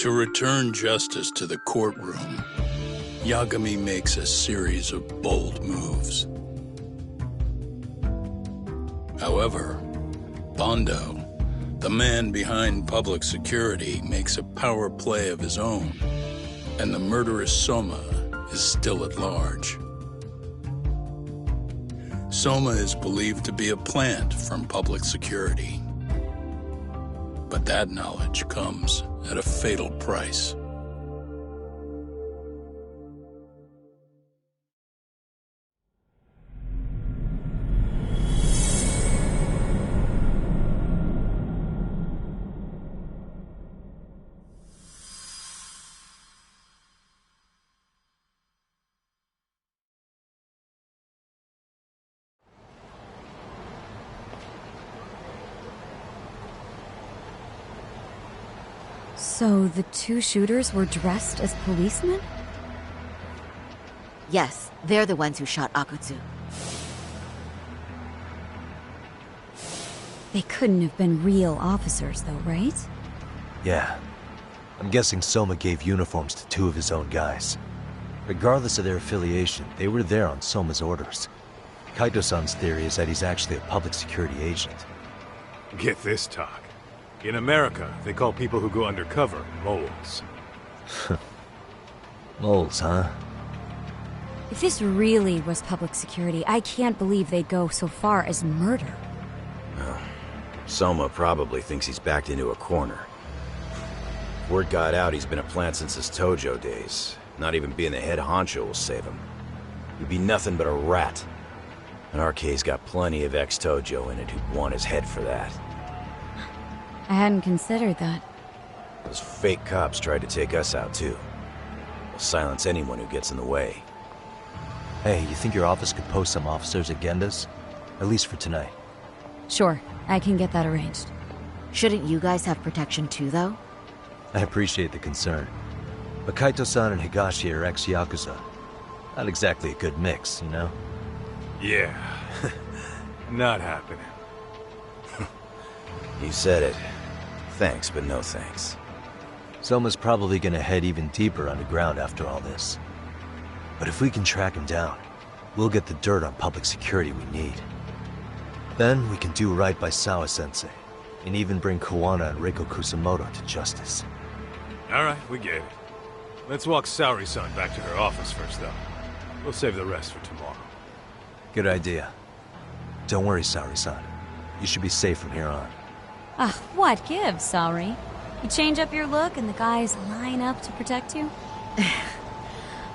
To return justice to the courtroom, Yagami makes a series of bold moves. However, Bondo, the man behind public security, makes a power play of his own, and the murderous Soma is still at large. Soma is believed to be a plant from public security. But that knowledge comes at a fatal price. So the two shooters were dressed as policemen? Yes, they're the ones who shot Akutsu. They couldn't have been real officers though, right? Yeah. I'm guessing Soma gave uniforms to two of his own guys. Regardless of their affiliation, they were there on Soma's orders. Kaito-san's theory is that he's actually a public security agent. Get this, talk. In America, they call people who go undercover moles. Moles, huh? If this really was public security, I can't believe they'd go so far as murder. Well, Soma probably thinks he's backed into a corner. Word got out he's been a plant since his Tojo days. Not even being the head honcho will save him. He'd be nothing but a rat. And RK's got plenty of ex-Tojo in it who'd want his head for that. I hadn't considered that. Those fake cops tried to take us out too. They'll silence anyone who gets in the way. Hey, you think your office could post some officers at Genda's? At least for tonight. Sure, I can get that arranged. Shouldn't you guys have protection too, though? I appreciate the concern. But Kaito-san and Higashi are ex-Yakuza. Not exactly a good mix, you know? Yeah. Not happening. You said it. Thanks, but no thanks. Soma's probably gonna head even deeper underground after all this. But if we can track him down, we'll get the dirt on public security we need. Then we can do right by Sawa-sensei, and even bring Kawana and Reiko Kusamoto to justice. Alright, we get it. Let's walk Saori-san back to her office first, though. We'll save the rest for tomorrow. Good idea. Don't worry, Saori-san. You should be safe from here on. Ah, what gives, sorry? You change up your look and the guys line up to protect you?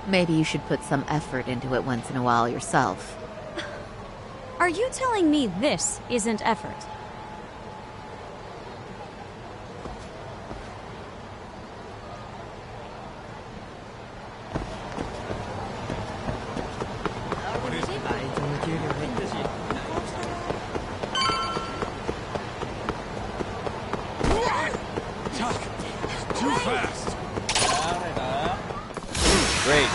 Maybe you should put some effort into it once in a while yourself. Are you telling me this isn't effort? Too fast! Great.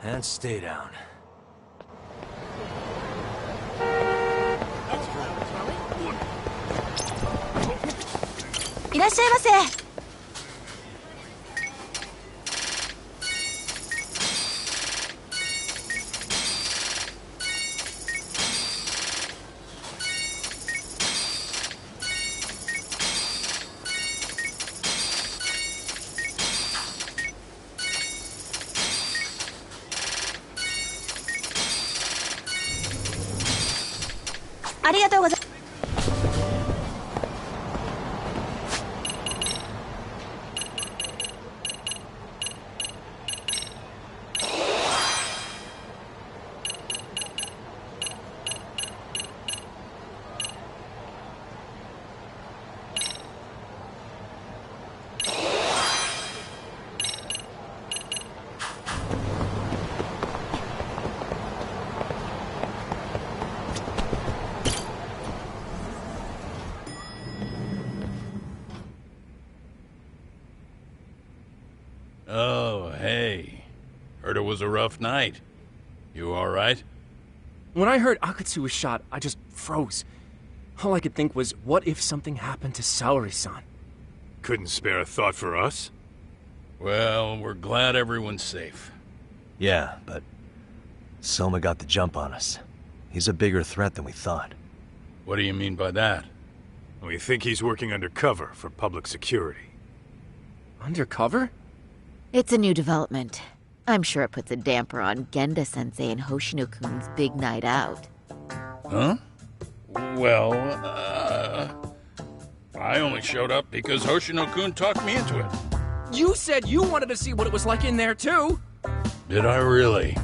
And stay down. いらっしゃいませ。ありがとうございます。was a rough night. You alright? When I heard Akatsu was shot, I just froze. All I could think was, what if something happened to Saori-san? Couldn't spare a thought for us? Well, we're glad everyone's safe. Yeah, but Soma got the jump on us. He's a bigger threat than we thought. What do you mean by that? We think he's working undercover for public security. Undercover? It's a new development. I'm sure it puts a damper on Genda-sensei and Hoshino-kun's big night out. Huh? Well, I only showed up because Hoshino-kun talked me into it. You said you wanted to see what it was like in there, too! Did I really?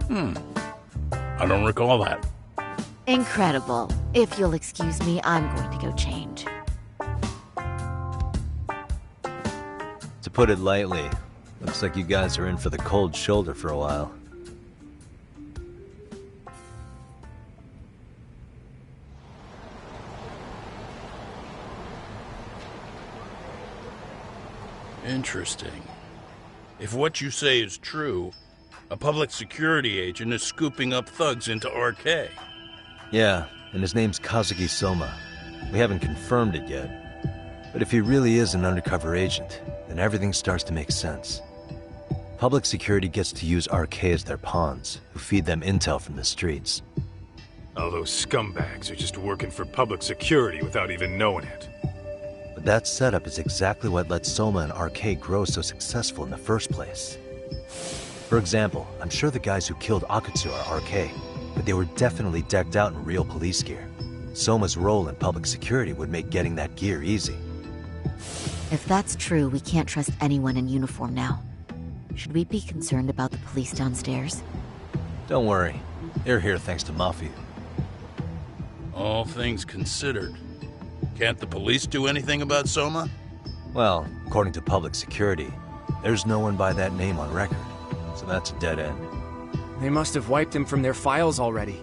I don't recall that. Incredible. If you'll excuse me, I'm going to go change. To put it lightly, looks like you guys are in for the cold shoulder for a while. Interesting. If what you say is true, a public security agent is scooping up thugs into RK. Yeah, and his name's Kazuki Soma. We haven't confirmed it yet. But if he really is an undercover agent, then everything starts to make sense. Public security gets to use RK as their pawns, who feed them intel from the streets. All those scumbags are just working for public security without even knowing it. But that setup is exactly what let Soma and RK grow so successful in the first place. For example, I'm sure the guys who killed Akatsu are RK, but they were definitely decked out in real police gear. Soma's role in public security would make getting that gear easy. If that's true, we can't trust anyone in uniform now. Should we be concerned about the police downstairs? Don't worry, they're here thanks to Mafia. All things considered, can't the police do anything about Soma? Well, according to public security, there's no one by that name on record, so that's a dead end. They must have wiped him from their files already.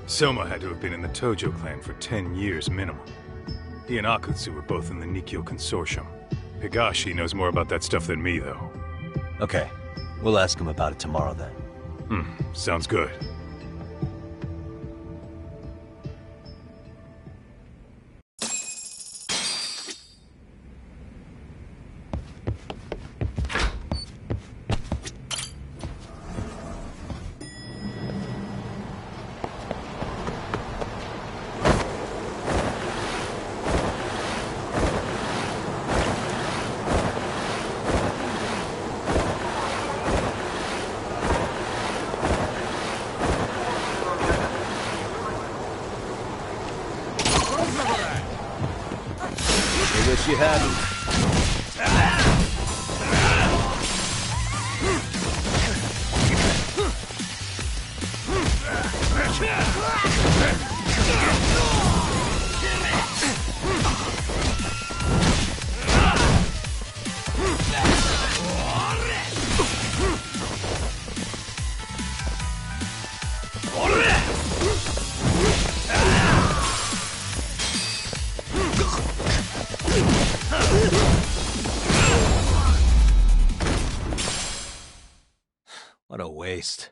Soma had to have been in the Tojo clan for 10 years minimum. He and Akutsu were both in the Nikkyo Consortium. Higashi knows more about that stuff than me, though. Okay, we'll ask him about it tomorrow then. Sounds good. Wish you hadn't. What a waste.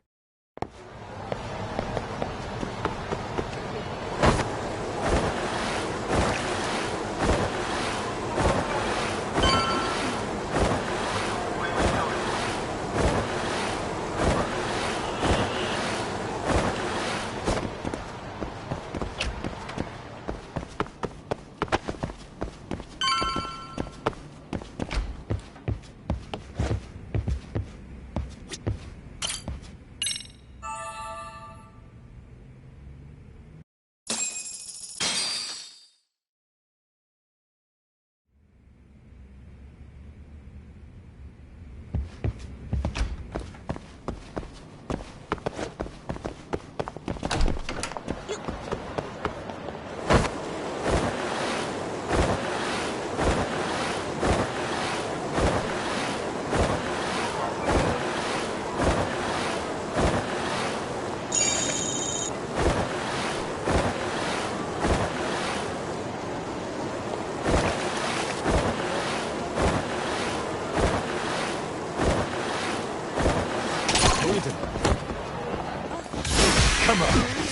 Come on.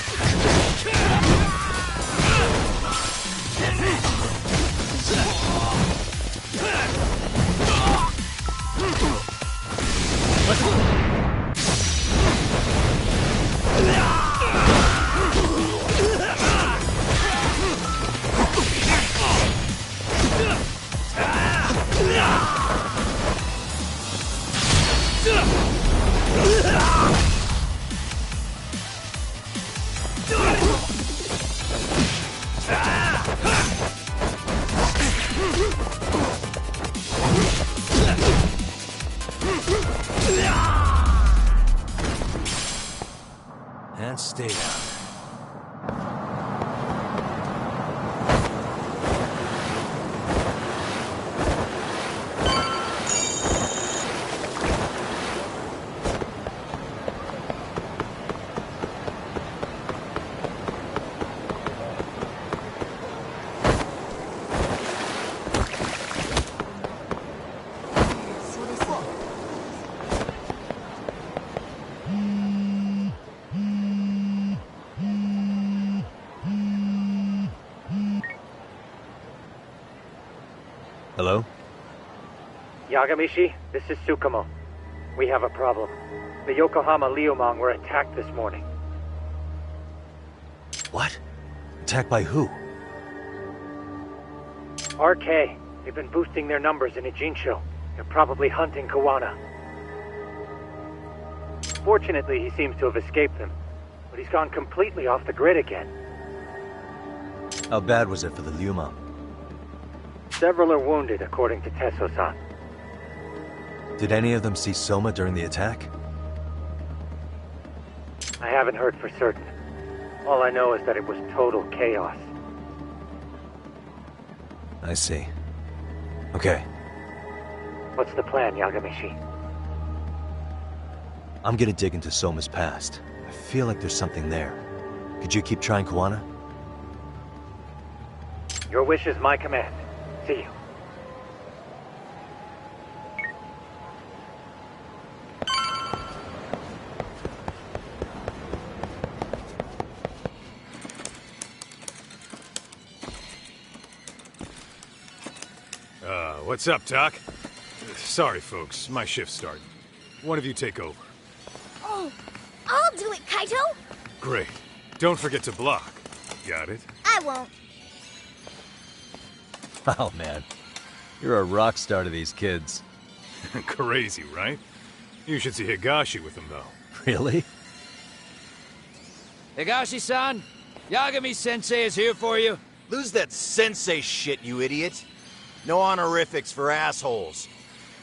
And stay down. Hello? Yagamishi, this is Tsukumo. We have a problem. The Yokohama Liumang were attacked this morning. What? Attacked by who? RK. They've been boosting their numbers in Ijinsho. They're probably hunting Kawana. Fortunately, he seems to have escaped them, but he's gone completely off the grid again. How bad was it for the Liumang? Several are wounded, according to Tesso-san. Did any of them see Soma during the attack? I haven't heard for certain. All I know is that it was total chaos. I see. Okay. What's the plan, Yagamishi? I'm gonna dig into Soma's past. I feel like there's something there. Could you keep trying Kawana? Your wish is my command. See you. What's up, Doc? Sorry, folks. My shift's starting. One of you take over. Oh, I'll do it, Kaito! Great. Don't forget to block. Got it? I won't. Oh, man. You're a rock star to these kids. Crazy, right? You should see Higashi with them, though. Really? Higashi-san, Yagami-sensei is here for you. Lose that sensei shit, you idiot. No honorifics for assholes.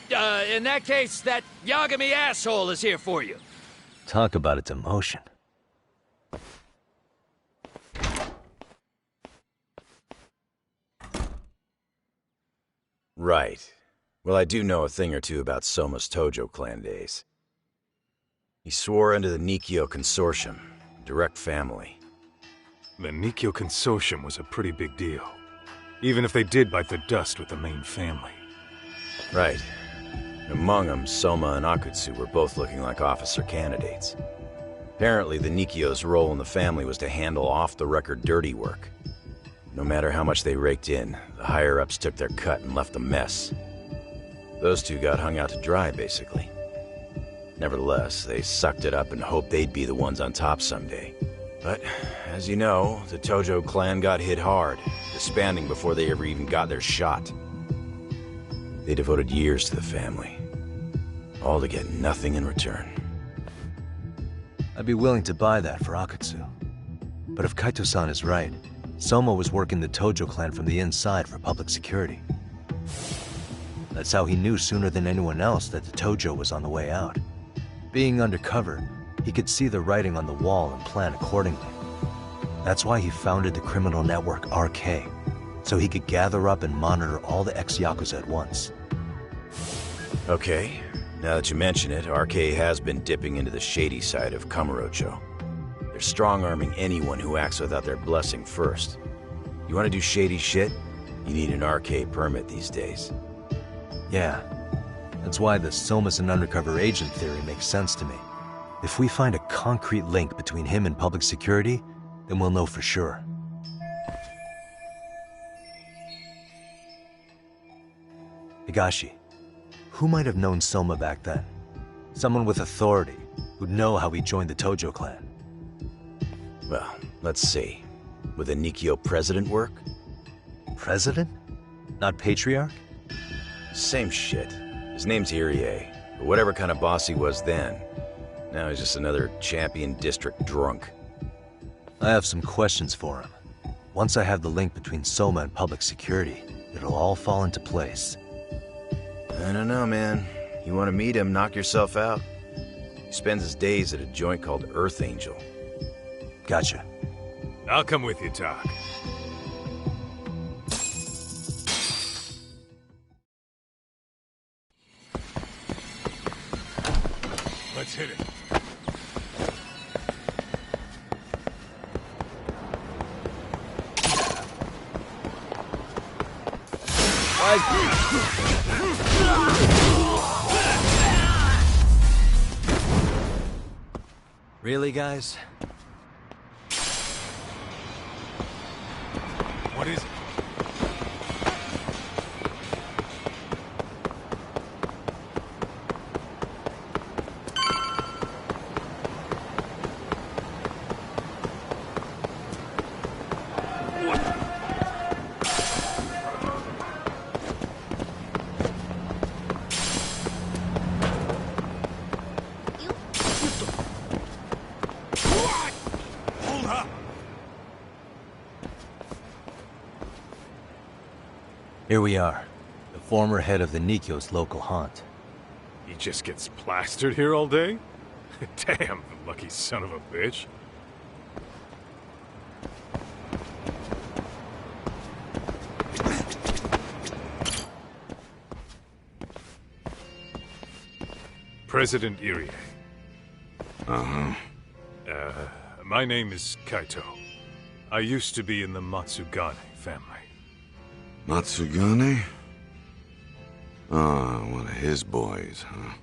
In that case, that Yagami asshole is here for you. Talk about a demotion. Right. Well, I do know a thing or two about Soma's Tojo clan days. He swore under the Nikkyo Consortium, direct family. The Nikkyo Consortium was a pretty big deal. Even if they did bite the dust with the main family. Right. Among them, Soma and Akutsu were both looking like officer candidates. Apparently, the Nikkyo's role in the family was to handle off-the-record dirty work. No matter how much they raked in, the higher-ups took their cut and left a mess. Those two got hung out to dry, basically. Nevertheless, they sucked it up and hoped they'd be the ones on top someday. But, as you know, the Tojo clan got hit hard, disbanding before they ever even got their shot. They devoted years to the family, all to get nothing in return. I'd be willing to buy that for Akutsu. But if Kaito-san is right, Soma was working the Tojo clan from the inside for public security. That's how he knew sooner than anyone else that the Tojo was on the way out. Being undercover, he could see the writing on the wall and plan accordingly. That's why he founded the criminal network RK, so he could gather up and monitor all the ex-Yakuza at once. Okay, now that you mention it, RK has been dipping into the shady side of Kamurocho. They're strong-arming anyone who acts without their blessing first. You want to do shady shit? You need an RK permit these days. Yeah, that's why the Soma's an undercover agent theory makes sense to me. If we find a concrete link between him and public security, then we'll know for sure. Higashi, who might have known Soma back then? Someone with authority, who'd know how he joined the Tojo clan. Well, let's see. Would the Nikkyo president work? President? Not patriarch? Same shit. His name's Irie, or whatever kind of boss he was then. Now he's just another champion district drunk. I have some questions for him. Once I have the link between Soma and public security, it'll all fall into place. I don't know, man. You want to meet him, knock yourself out? He spends his days at a joint called Earth Angel. Gotcha. I'll come with you, Doc. Let's hit it. Really, guys? What is it? Here we are, the former head of the Nikkyo's local haunt. He just gets plastered here all day? Damn, the lucky son of a bitch. President Irie. Uh-huh. My name is Kaito. I used to be in the Matsugane family. Matsugane? Ah, one of his boys, huh?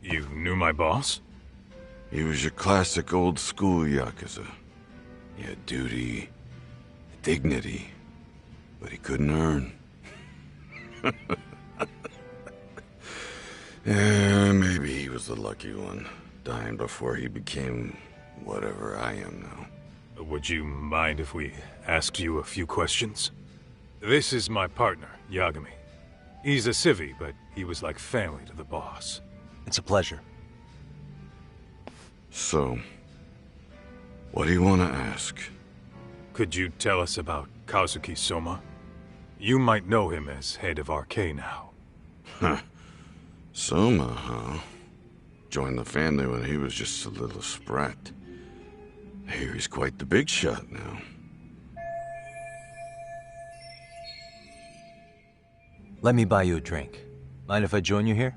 You knew my boss? He was your classic old-school Yakuza. He had duty, dignity, but he couldn't earn. Yeah, maybe he was the lucky one, dying before he became whatever I am now. Would you mind if we asked you a few questions? This is my partner, Yagami. He's a civvy, but he was like family to the boss. It's a pleasure. So, what do you want to ask? Could you tell us about Kazuki Soma? You might know him as head of RK now. Huh. Soma, huh? Joined the family when he was just a little sprat. I hear he's quite the big shot now. Let me buy you a drink. Mind if I join you here?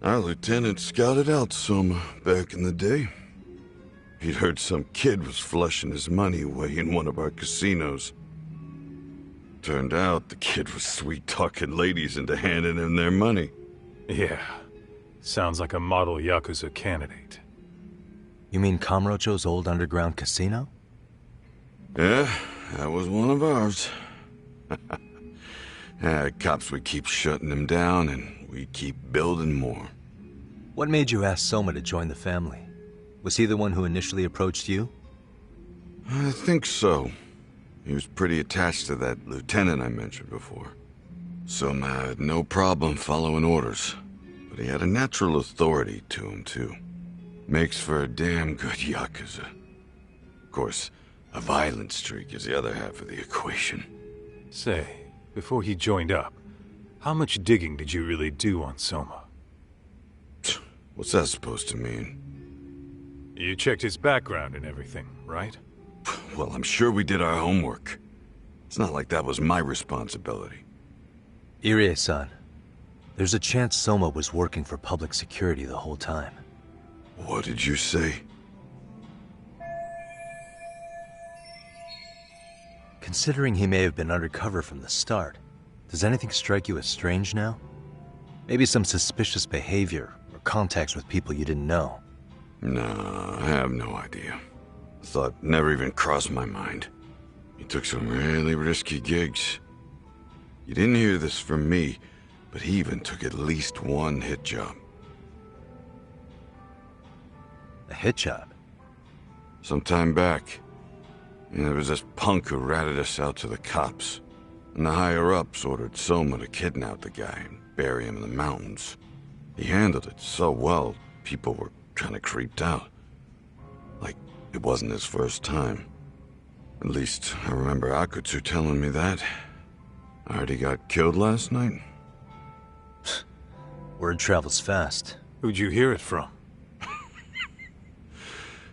Our lieutenant scouted out Soma back in the day. He'd heard some kid was flushing his money away in one of our casinos. Turned out the kid was sweet-talking ladies into handing him their money. Yeah. Sounds like a model Yakuza candidate. You mean Kamurocho's old underground casino? Yeah, that was one of ours. Cops would keep shutting them down, and we'd keep building more. What made you ask Soma to join the family? Was he the one who initially approached you? I think so. He was pretty attached to that lieutenant I mentioned before. Soma had no problem following orders, but he had a natural authority to him, too. Makes for a damn good Yakuza. Of course, a violent streak is the other half of the equation. Say, before he joined up, how much digging did you really do on Soma? What's that supposed to mean? You checked his background and everything, right? Well, I'm sure we did our homework. It's not like that was my responsibility. Irie-san, there's a chance Soma was working for public security the whole time. What did you say? Considering he may have been undercover from the start, does anything strike you as strange now? Maybe some suspicious behavior or contacts with people you didn't know. No, I have no idea. Thought never even crossed my mind. He took some really risky gigs. You didn't hear this from me, but he even took at least one hit job. A hit job? Some time back, there was this punk who ratted us out to the cops. And the higher-ups ordered Soma to kidnap the guy and bury him in the mountains. He handled it so well, people were kind of creeped out. Like, it wasn't his first time. At least, I remember Akutsu telling me that. I heard he got killed last night. Word travels fast. Who'd you hear it from?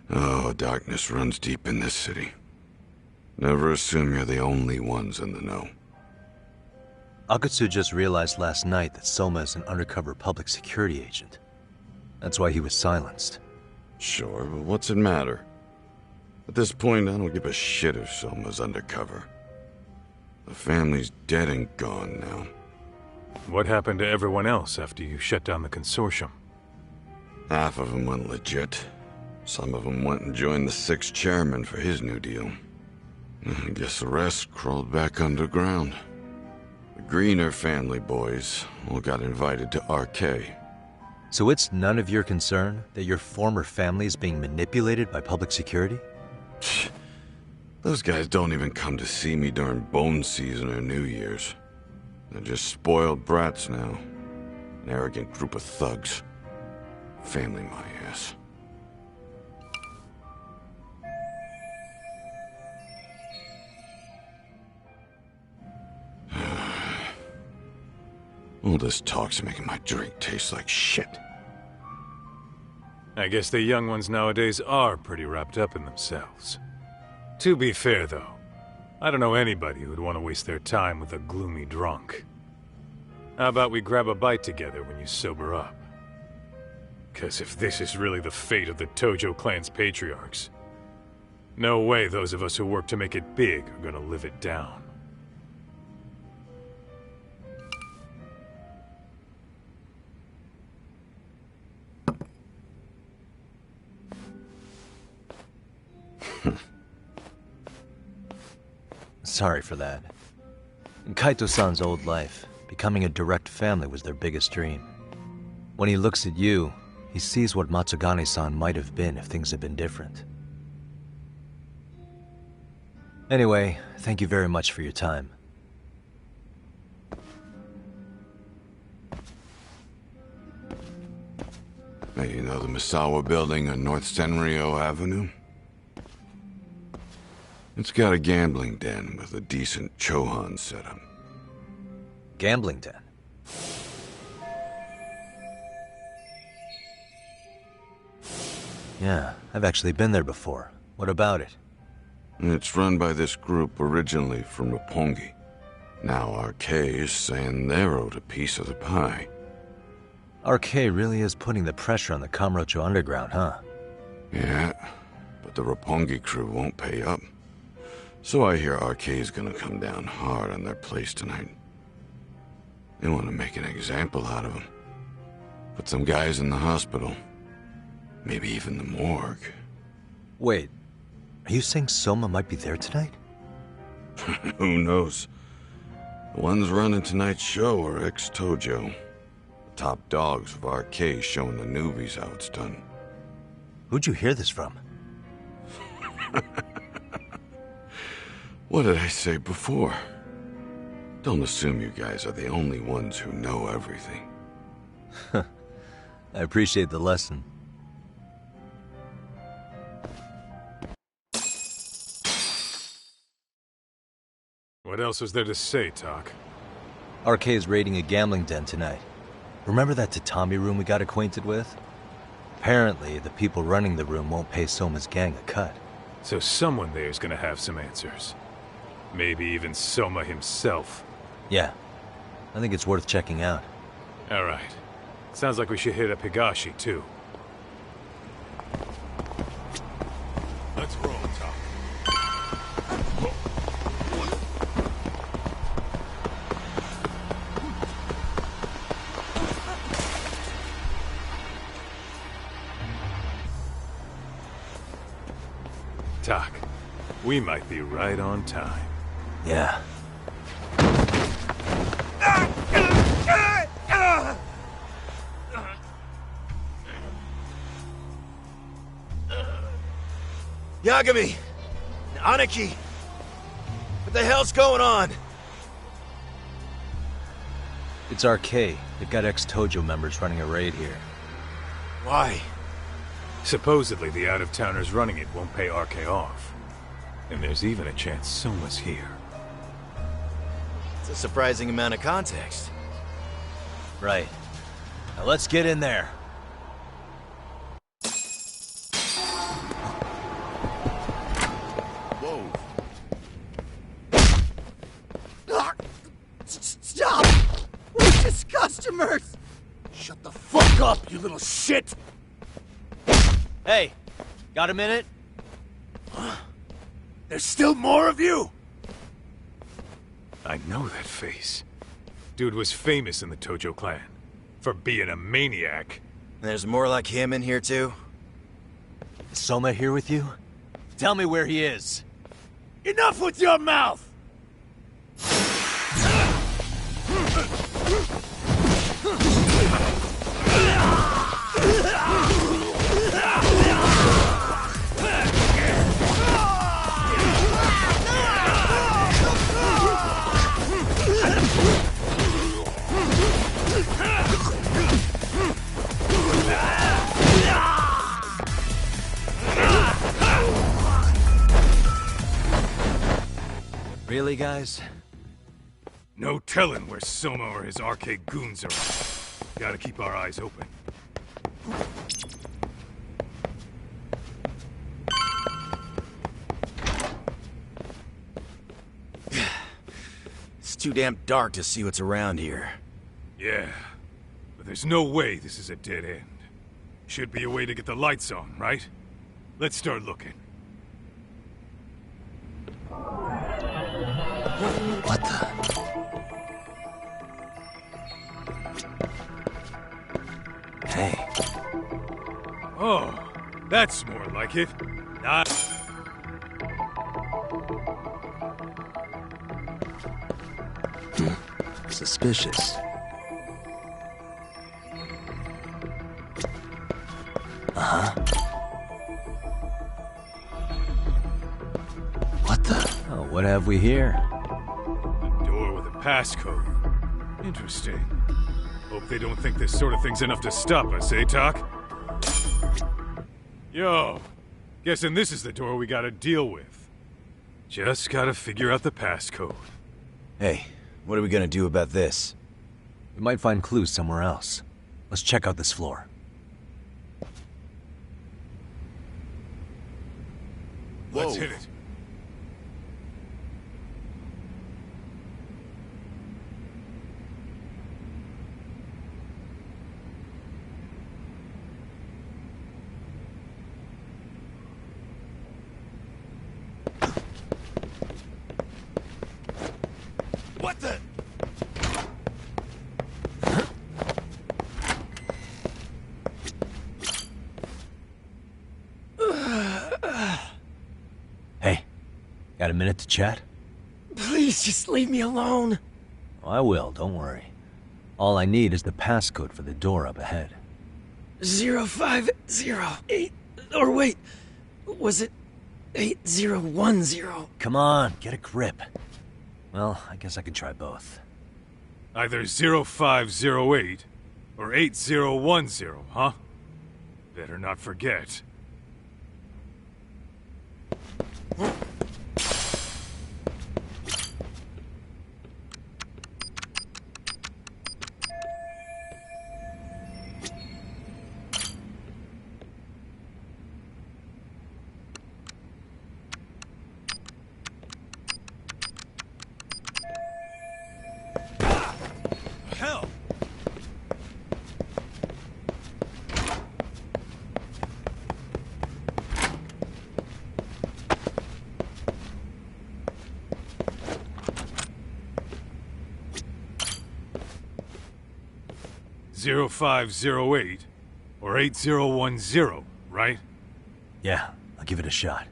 Oh, darkness runs deep in this city. Never assume you're the only ones in the know. Akutsu just realized last night that Soma is an undercover public security agent. That's why he was silenced. Sure, but what's it matter? At this point, I don't give a shit if Soma's undercover. The family's dead and gone now. What happened to everyone else after you shut down the consortium? Half of them went legit. Some of them went and joined the 6th chairman for his new deal. I guess the rest crawled back underground. The Greener family boys all got invited to RK. So it's none of your concern that your former family is being manipulated by public security? Those guys don't even come to see me during bone season or New Year's. They're just spoiled brats now. An arrogant group of thugs. Family my ass. All this talk's making my drink taste like shit. I guess the young ones nowadays are pretty wrapped up in themselves. To be fair, though, I don't know anybody who'd want to waste their time with a gloomy drunk. How about we grab a bite together when you sober up? 'Cause if this is really the fate of the Tojo clan's patriarchs, no way those of us who work to make it big are gonna live it down. Sorry for that. In Kaito-san's old life, becoming a direct family was their biggest dream. When he looks at you, he sees what Matsugane-san might have been if things had been different. Anyway, thank you very much for your time. Hey, you know the Misawa building on North Senryo Avenue? It's got a gambling den with a decent Chohan setup. Gambling den? Yeah, I've actually been there before. What about it? It's run by this group originally from Roppongi. Now RK is saying they're owed a piece of the pie. RK really is putting the pressure on the Kamurocho Underground, huh? Yeah, but the Roppongi crew won't pay up. So I hear RK is gonna come down hard on their place tonight. They want to make an example out of them. Put some guys in the hospital. Maybe even the morgue. Wait, are you saying Soma might be there tonight? Who knows? The ones running tonight's show are ex-Tojo. The top dogs of RK showing the newbies how it's done. Who'd you hear this from? What did I say before? Don't assume you guys are the only ones who know everything. I appreciate the lesson. What else was there to say, Talk? RK is raiding a gambling den tonight. Remember that tatami room we got acquainted with? Apparently, the people running the room won't pay Soma's gang a cut. So someone there's gonna have some answers. Maybe even Soma himself. Yeah. I think it's worth checking out. Alright. Sounds like we should hit up Higashi, too. Let's roll, Talk. Tak, we might be right on time. Yeah. Yagami! Aniki! What the hell's going on? It's RK. They've got ex-Tojo members running a raid here. Why? Supposedly the out-of-towners running it won't pay RK off. And there's even a chance Soma's here. It's a surprising amount of context. Right. Now let's get in there. Whoa. Stop! We're just customers! Shut the fuck up, you little shit! Hey, got a minute? There's still more of you? I know that face. Dude was famous in the Tojo clan. For being a maniac. There's more like him in here too? Is Soma here with you? Tell me where he is. Enough with your mouth! Really, guys? No telling where Soma or his arcade goons are at. Gotta keep our eyes open. It's too damn dark to see what's around here. Yeah, but there's no way this is a dead end. Should be a way to get the lights on, right? Let's start looking. What the? Hey. Oh, that's more like it. Suspicious. Uh-huh. What the? Oh, what have we here? A door with a passcode. Interesting. Hope they don't think this sort of thing's enough to stop us, eh, Tak? Yo, guessing this is the door we gotta deal with. Just gotta figure out the passcode. Hey, what are we gonna do about this? We might find clues somewhere else. Let's check out this floor. Let's hit it. What the? Hey, got a minute to chat? Please just leave me alone. Oh, I will, don't worry. All I need is the passcode for the door up ahead. 0508... Or wait, was it 8010? Come on, get a grip. Well, I guess I could try both. Either 0508 or 8010, huh? Better not forget. Hell! (0508) or 8010, right? Yeah, I'll give it a shot.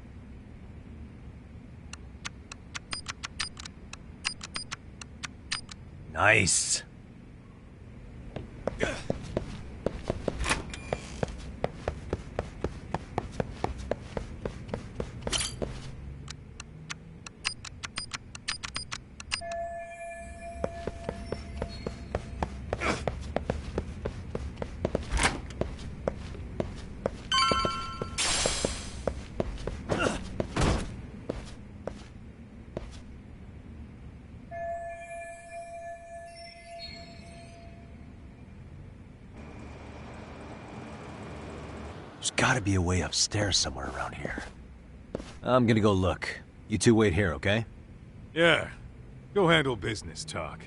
Nice. There's gotta be a way upstairs somewhere around here. I'm gonna go look. You two wait here, okay? Yeah. Go handle business talk.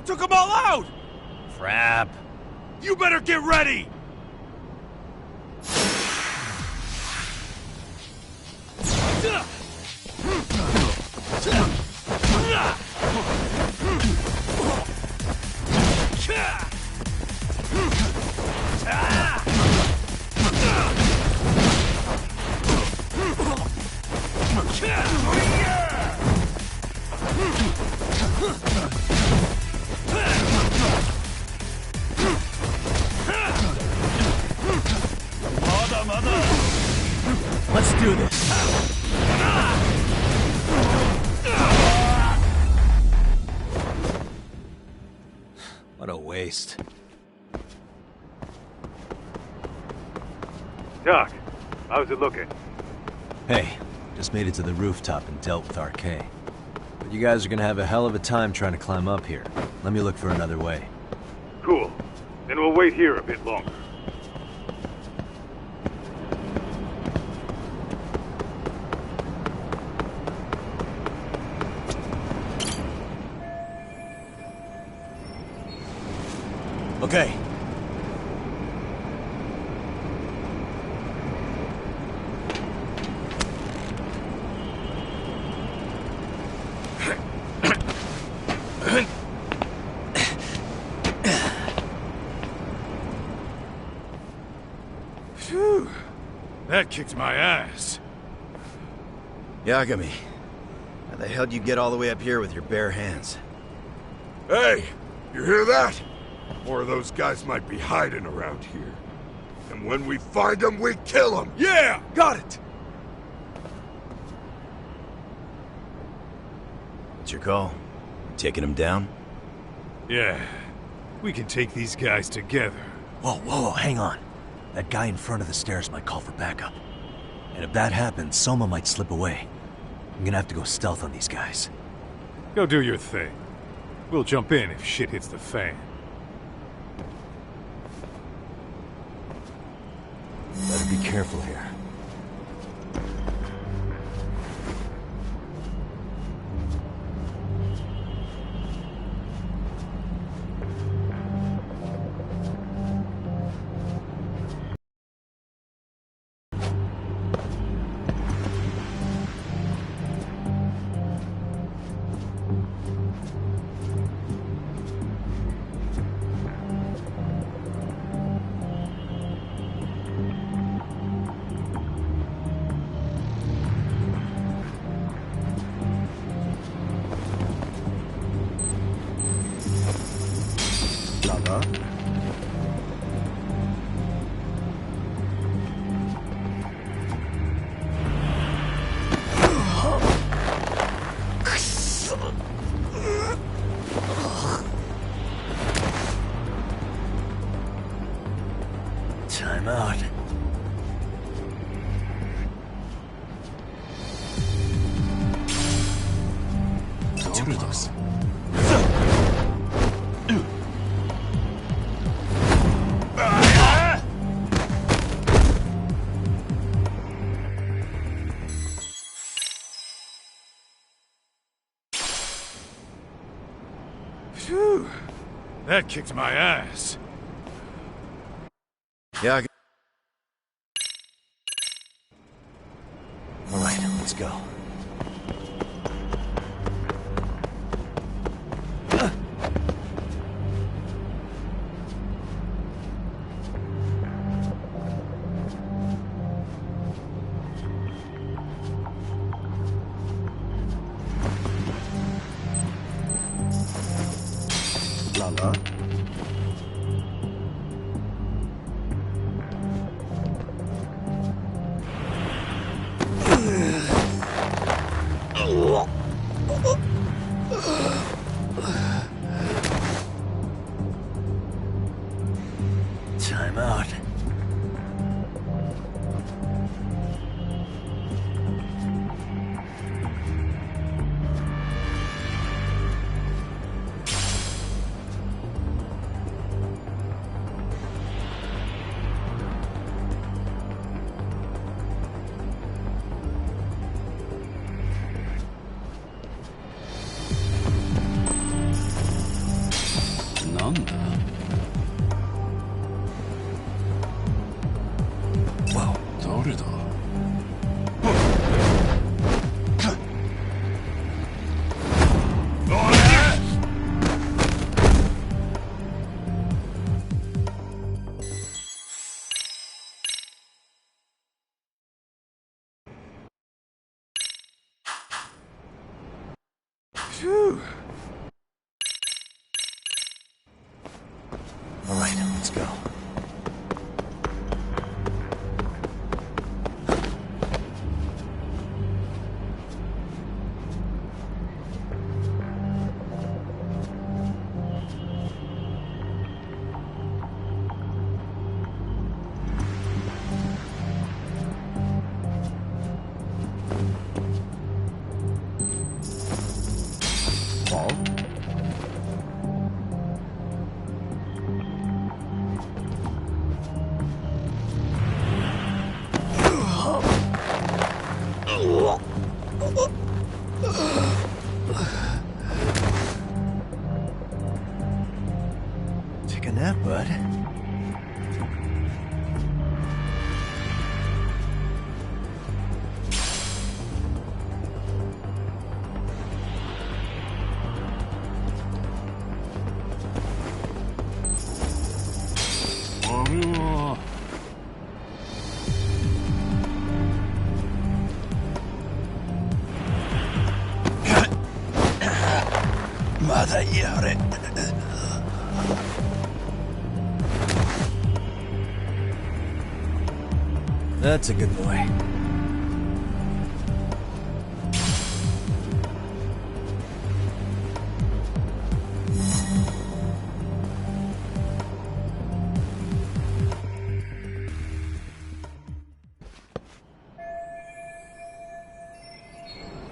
took them all out! Crap. You better get ready! Let's do this. What a waste. Doc, how's it looking? Hey, just made it to the rooftop and dealt with RK. But you guys are gonna have a hell of a time trying to climb up here. Let me look for another way. Cool. Then we'll wait here a bit longer. Okay. Phew. That kicked my ass. Yagami, how the hell do you get all the way up here with your bare hands? Hey, you hear that? More of those guys might be hiding around here. And when we find them, we kill them! Yeah! Got it! What's your call? Taking them down? Yeah. We can take these guys together. Whoa, hang on. That guy in front of the stairs might call for backup. And if that happens, Soma might slip away. I'm gonna have to go stealth on these guys. Go do your thing. We'll jump in if shit hits the fan. Better be careful here. Time out. Phew. That kicked my ass. Yagami. All right, let's go. Lala. Time out. All right, let's go. Take a nap, bud. That's a good boy.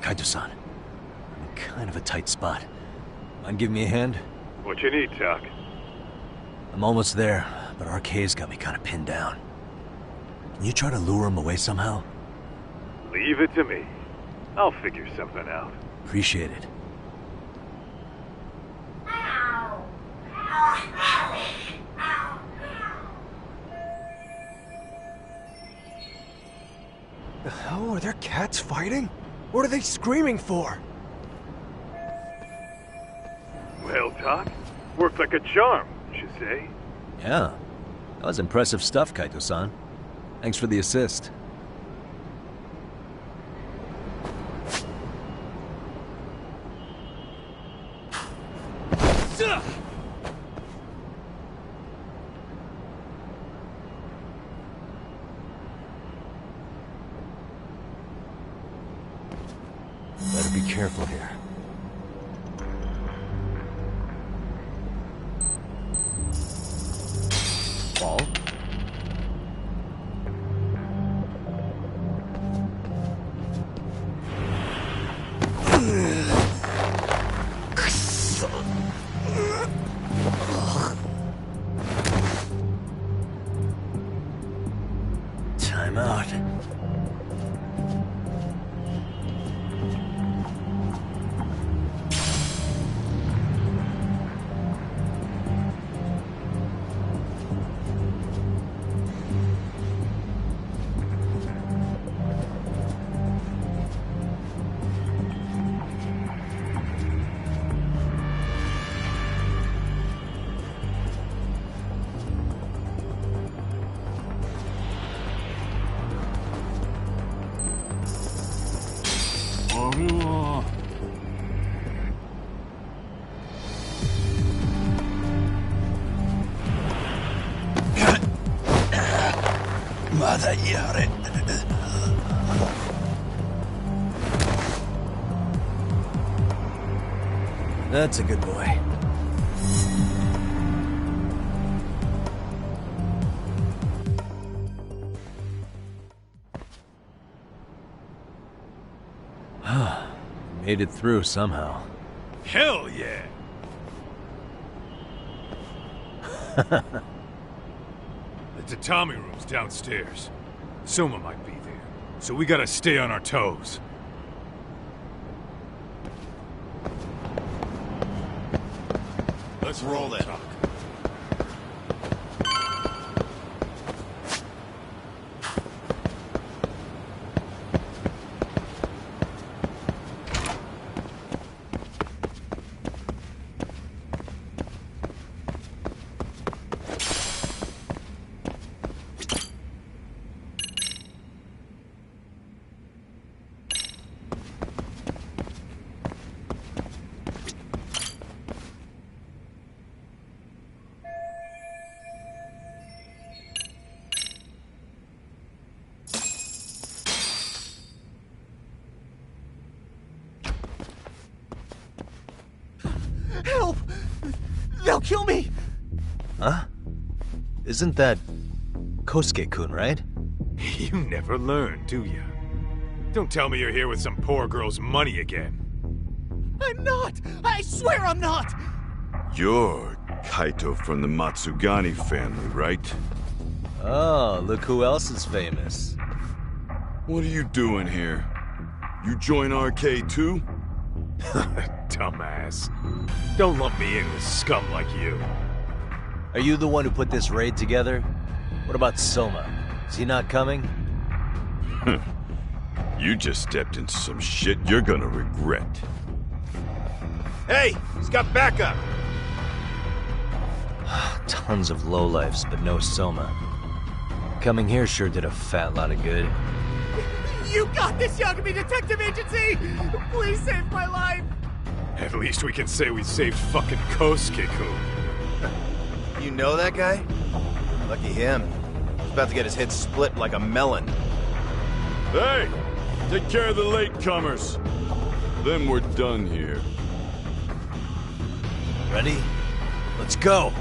Kaito-san, I'm in kind of a tight spot. Mind giving me a hand? What you need, Tuck? I'm almost there, but RK's got me kind of pinned down. Can you try to lure him away somehow? Leave it to me. I'll figure something out. Appreciate it. The hell? Are there cats fighting? What are they screaming for? Well, Tuck, worked like a charm, you say? Yeah. That was impressive stuff, Kaito-san. Thanks for the assist. Better be careful here. Ball? Time out. That's a good boy. Made it through somehow. Hell yeah! The tatami room's downstairs. Soma might be there, so we gotta stay on our toes. Let's roll it. Help! They'll kill me! Huh? Isn't that Kosuke-kun, right? You never learn, do you? Don't tell me you're here with some poor girl's money again. I'm not! I swear I'm not! You're Kaito from the Matsugani family, right? Oh, look who else is famous. What are you doing here? You join RK too? Dumbass. Don't lump me in with scum like you. Are you the one who put this raid together? What about Soma? Is he not coming? You just stepped into some shit you're gonna regret. Hey! He's got backup! Tons of lowlifes, but no Soma. Coming here sure did a fat lot of good. You got this, Yagami Detective Agency! Please save my life! At least we can say we saved fucking Kosuke-kun. You know that guy? Lucky him. He's about to get his head split like a melon. Hey! Take care of the latecomers. Then we're done here. Ready? Let's go!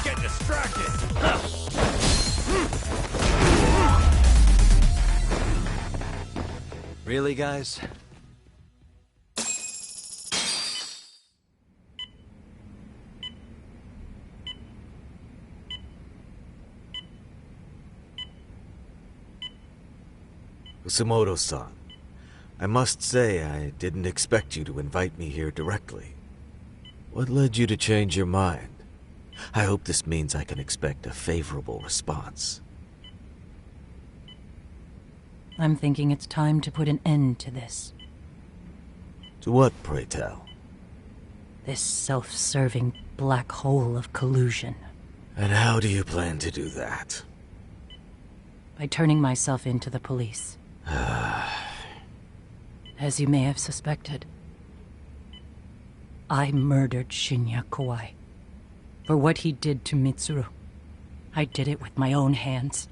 Get distracted! Really, guys? Usamoto-san, I must say I didn't expect you to invite me here directly. What led you to change your mind? I hope this means I can expect a favorable response. I'm thinking it's time to put an end to this. To what, pray tell? This self-serving black hole of collusion. And how do you plan to do that? By turning myself in to the police. As you may have suspected, I murdered Shinya Kawai. For what he did to Mitsuru. I did it with my own hands.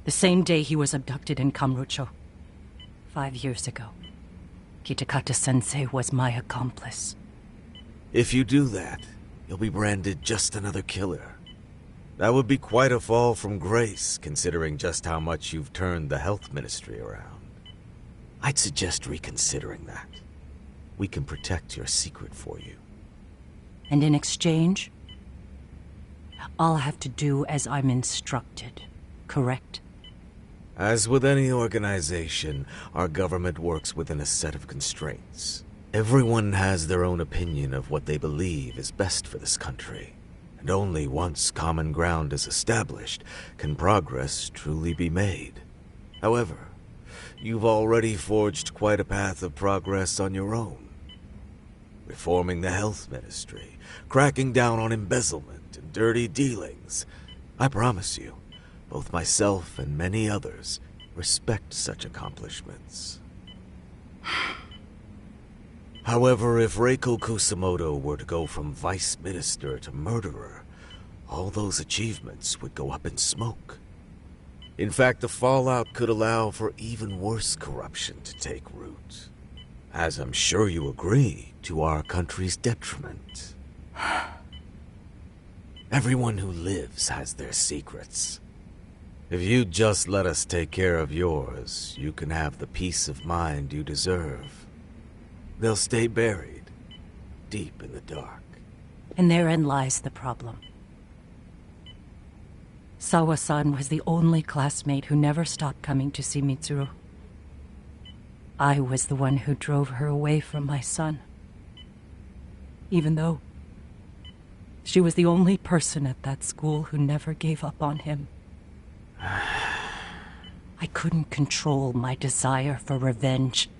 The same day he was abducted in Kamurocho. 5 years ago. Kitakata-sensei was my accomplice. If you do that, you'll be branded just another killer. That would be quite a fall from grace, considering just how much you've turned the health ministry around. I'd suggest reconsidering that. We can protect your secret for you. And in exchange, I'll have to do as I'm instructed, correct? As with any organization, our government works within a set of constraints. Everyone has their own opinion of what they believe is best for this country. And only once common ground is established can progress truly be made. However, you've already forged quite a path of progress on your own. Reforming the health ministry, cracking down on embezzlement and dirty dealings. I promise you, both myself and many others respect such accomplishments. However, if Reiko Kusamoto were to go from vice minister to murderer, all those achievements would go up in smoke. In fact, the fallout could allow for even worse corruption to take root. As I'm sure you agree, to our country's detriment. Everyone who lives has their secrets. If you'd just let us take care of yours, you can have the peace of mind you deserve. They'll stay buried, deep in the dark. And therein lies the problem. Sawa-san was the only classmate who never stopped coming to see Mitsuru. I was the one who drove her away from my son. Even though she was the only person at that school who never gave up on him. I couldn't control my desire for revenge.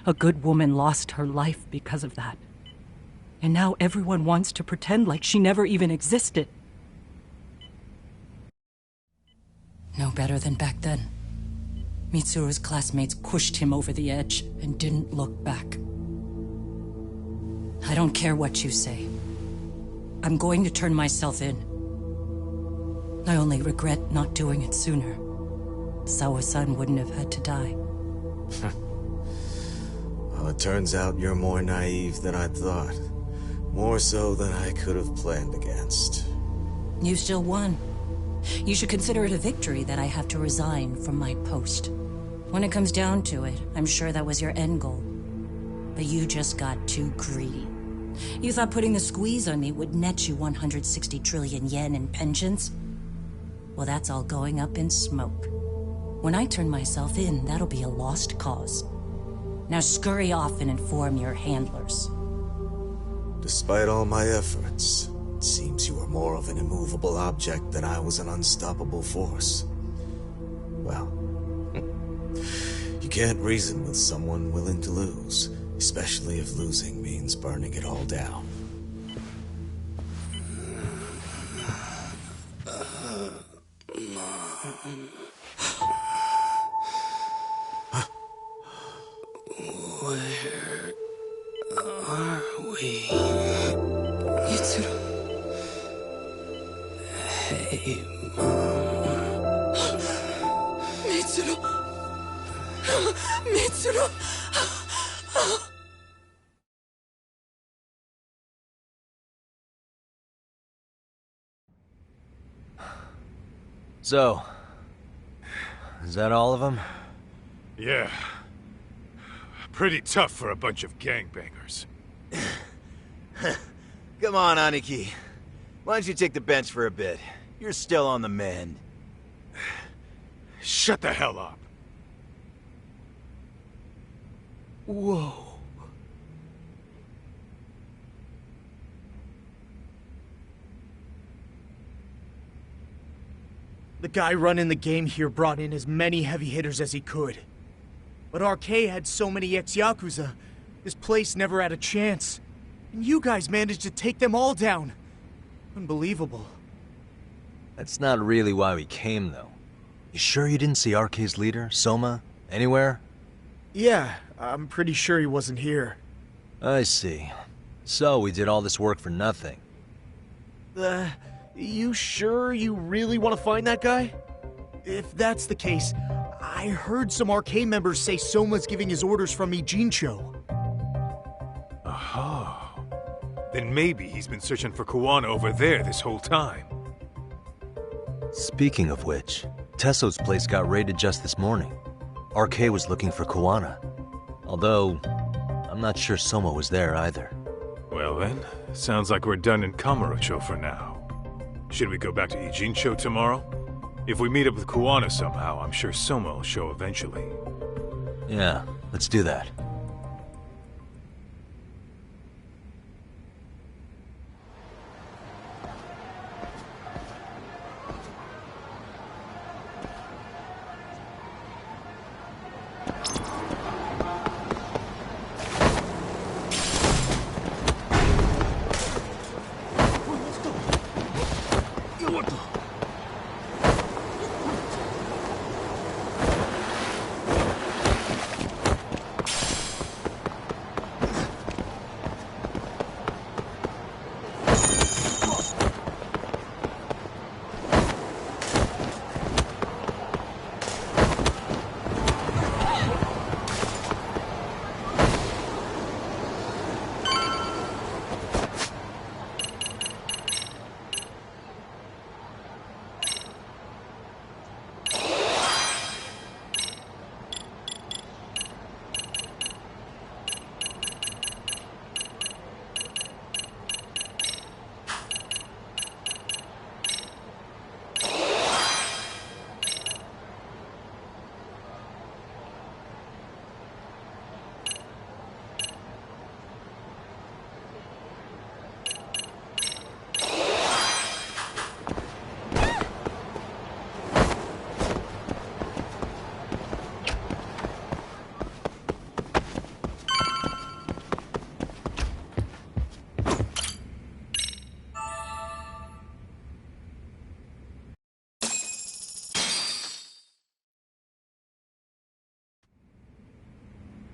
A good woman lost her life because of that. And now everyone wants to pretend like she never even existed. No better than back then. Mitsuru's classmates pushed him over the edge and didn't look back. I don't care what you say. I'm going to turn myself in. I only regret not doing it sooner. Sawa-san wouldn't have had to die. Well, it turns out you're more naive than I thought. More so than I could have planned against. You still won. You should consider it a victory that I have to resign from my post. When it comes down to it, I'm sure that was your end goal. But you just got too greedy. You thought putting the squeeze on me would net you 160 trillion yen in pensions? Well, that's all going up in smoke. When I turn myself in, that'll be a lost cause. Now scurry off and inform your handlers. Despite all my efforts, it seems you are more of an immovable object than I was an unstoppable force. Well, you can't reason with someone willing to lose, especially if losing means burning it all down. Where are we? Mitsuru. Hey, Mom. Mitsuru. Mitsuru. So, is that all of them? Yeah. Pretty tough for a bunch of gangbangers. Come on, Aniki. Why don't you take the bench for a bit? You're still on the mend. Shut the hell up. Whoa. The guy running the game here brought in as many heavy hitters as he could. But RK had so many ex-Yakuza, this place never had a chance. And you guys managed to take them all down. Unbelievable. That's not really why we came, though. You sure you didn't see RK's leader, Soma, anywhere? Yeah, I'm pretty sure he wasn't here. I see. So we did all this work for nothing. You sure you really want to find that guy? If that's the case, I heard some RK members say Soma's giving his orders from Ijincho. Aha. Then maybe he's been searching for Kuwana over there this whole time. Speaking of which, Tesso's place got raided just this morning. RK was looking for Kuwana. Although, I'm not sure Soma was there either. Well then, sounds like we're done in Kamurocho for now. Should we go back to Ijincho tomorrow? If we meet up with Kuwana somehow, I'm sure Soma will show eventually. Yeah, let's do that.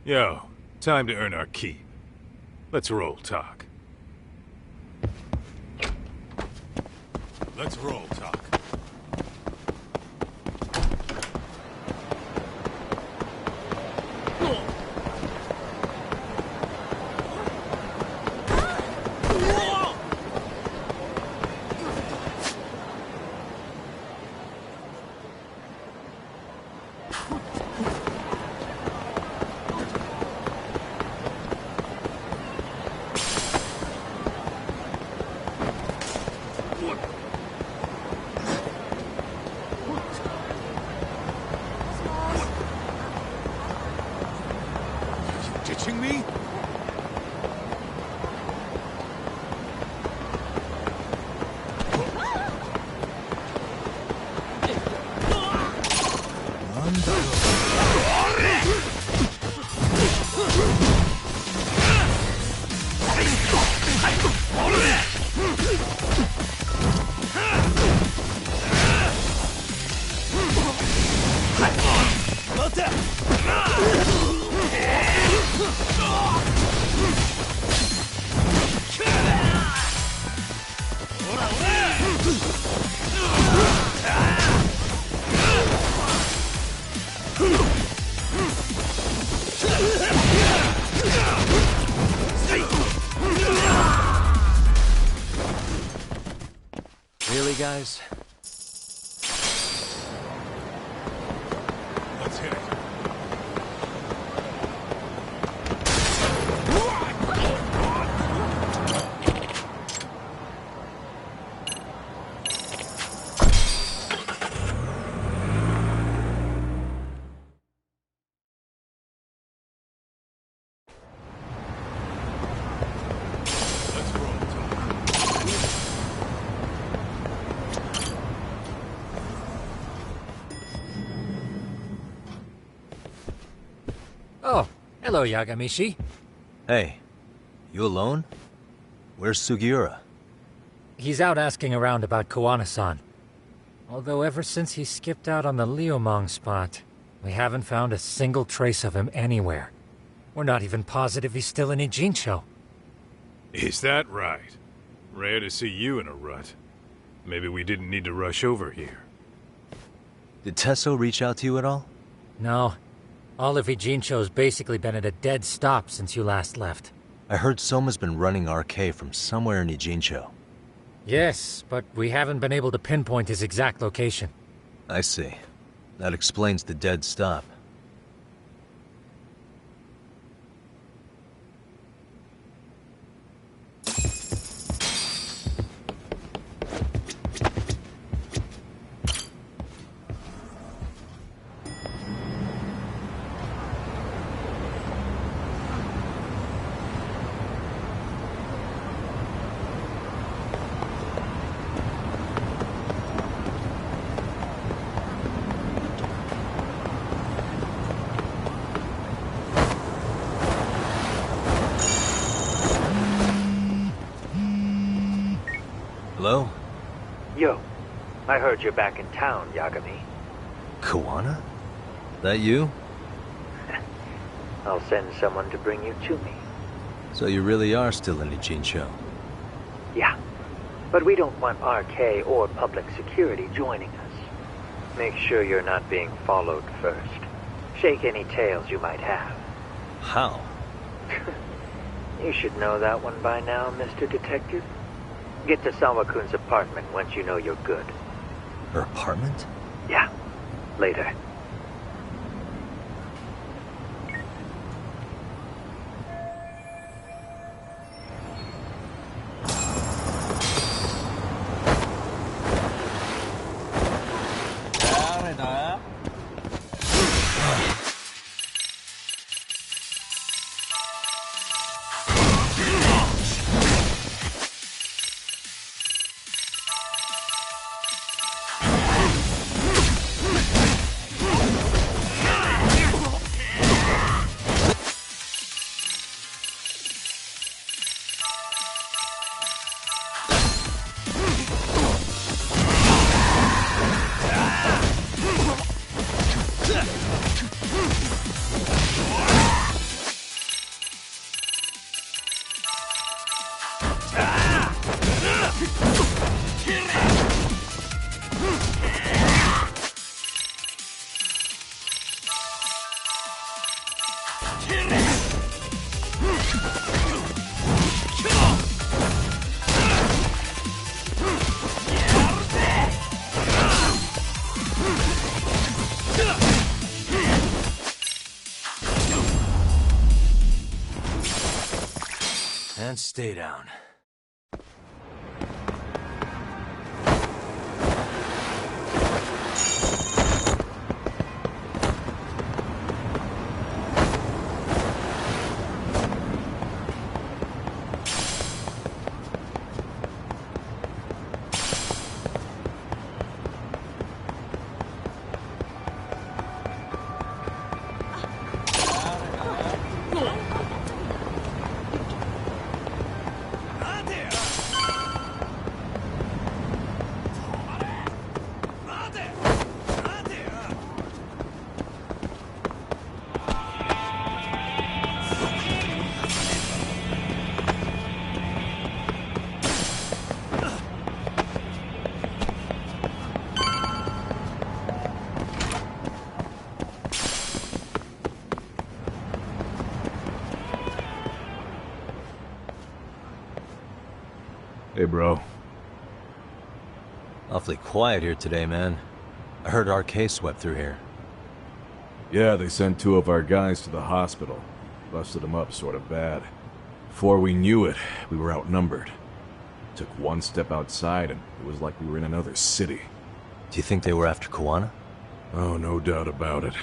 Yo, time to earn our keep. Let's roll talk. Let's roll talk. Ditching me? Really, guys? Let's hit it. Oh, hello, Yagamishi. Hey, you alone? Where's Sugiura? He's out asking around about Koana-san. Although ever since he skipped out on the Liumang spot, we haven't found a single trace of him anywhere. We're not even positive he's still in Ijincho. Is that right? Rare to see you in a rut. Maybe we didn't need to rush over here. Did Tesso reach out to you at all? No. All of Ijincho's basically been at a dead stop since you last left. I heard Soma's been running RK from somewhere in Ijincho. Yes, but we haven't been able to pinpoint his exact location. I see. That explains the dead stop. Hello? Yo, I heard you're back in town, Yagami. Koana? That you? I'll send someone to bring you to me. So you really are still in Ijincho? Yeah, but we don't want RK or public security joining us. Make sure you're not being followed first. Shake any tails you might have. How? You should know that one by now, Mr. Detective. Get to Salma-kun's apartment once you know you're good. Her apartment? Yeah, later. and stay down. Hey, bro. Awfully quiet here today, man. I heard RK swept through here. Yeah, they sent 2 of our guys to the hospital. Busted them up sort of bad. Before we knew it, we were outnumbered. Took one step outside and it was like we were in another city. Do you think they were after Kawana? Oh, no doubt about it.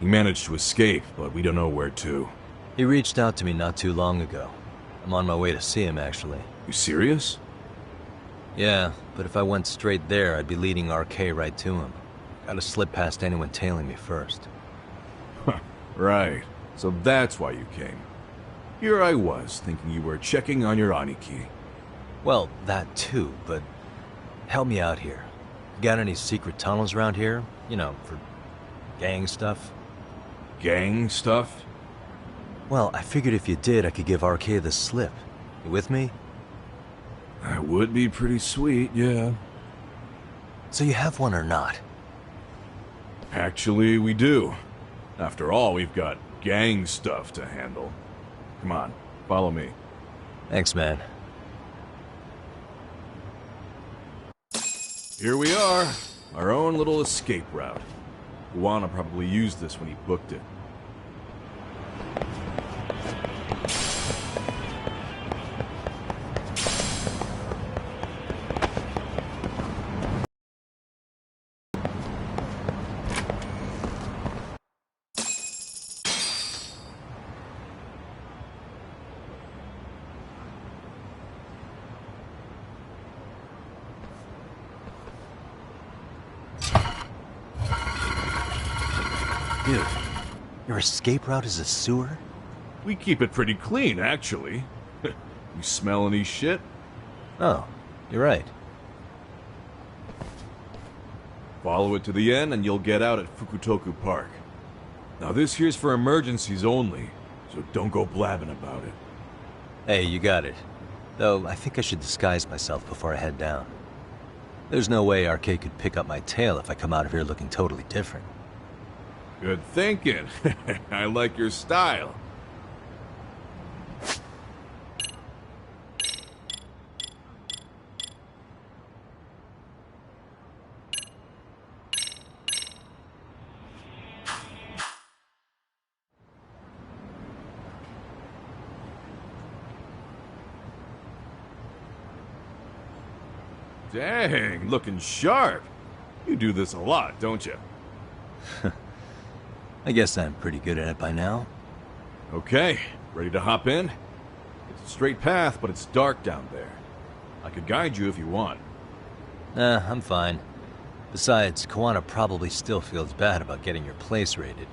He managed to escape, but we don't know where to. He reached out to me not too long ago. I'm on my way to see him, actually. You serious? Yeah, but if I went straight there, I'd be leading RK right to him. Gotta slip past anyone tailing me first. Huh, right. So that's why you came. Here I was, thinking you were checking on your Aniki. Well, that too, but help me out here. Got any secret tunnels around here? You know, for gang stuff? Gang stuff? Well, I figured if you did, I could give RK the slip. You with me? That would be pretty sweet, yeah. So you have one or not? Actually, we do. After all, we've got gang stuff to handle. Come on, follow me. Thanks, man. Here we are. Our own little escape route. Kawana probably used this when he booked it. Dude, your escape route is a sewer? We keep it pretty clean, actually. You smell any shit? Oh, you're right. Follow it to the end and you'll get out at Fukutoku Park. Now this here's for emergencies only, so don't go blabbing about it. Hey, you got it. Though, I think I should disguise myself before I head down. There's no way RK could pick up my tail if I come out of here looking totally different. Good thinking. I like your style. Dang, looking sharp. You do this a lot, don't you? I guess I'm pretty good at it by now. Okay, ready to hop in? It's a straight path, but it's dark down there. I could guide you if you want. Nah, I'm fine. Besides, Kawana probably still feels bad about getting your place raided.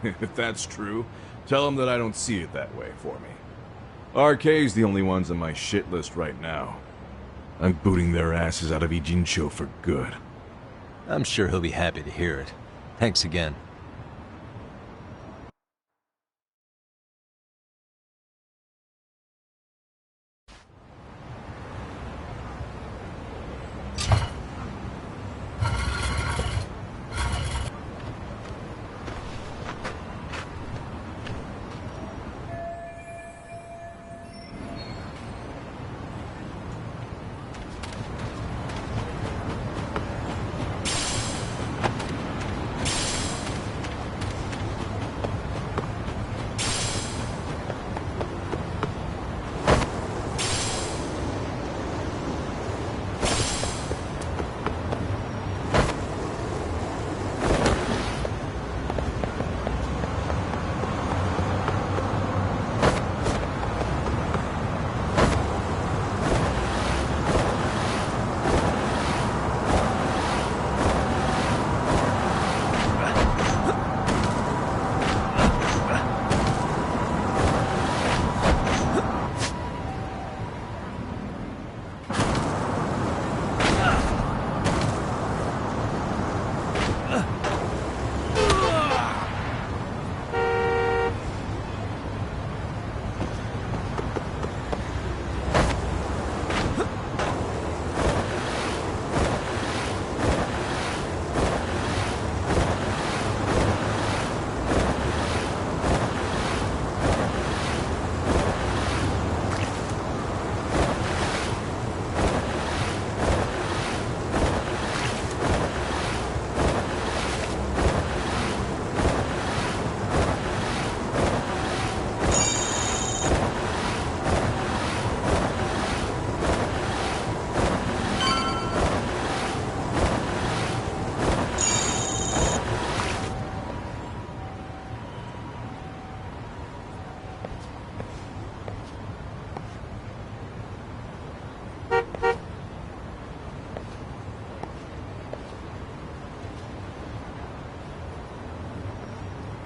If that's true, tell him that I don't see it that way for me. RK's the only ones on my shit list right now. I'm booting their asses out of Ijincho for good. I'm sure he'll be happy to hear it. Thanks again.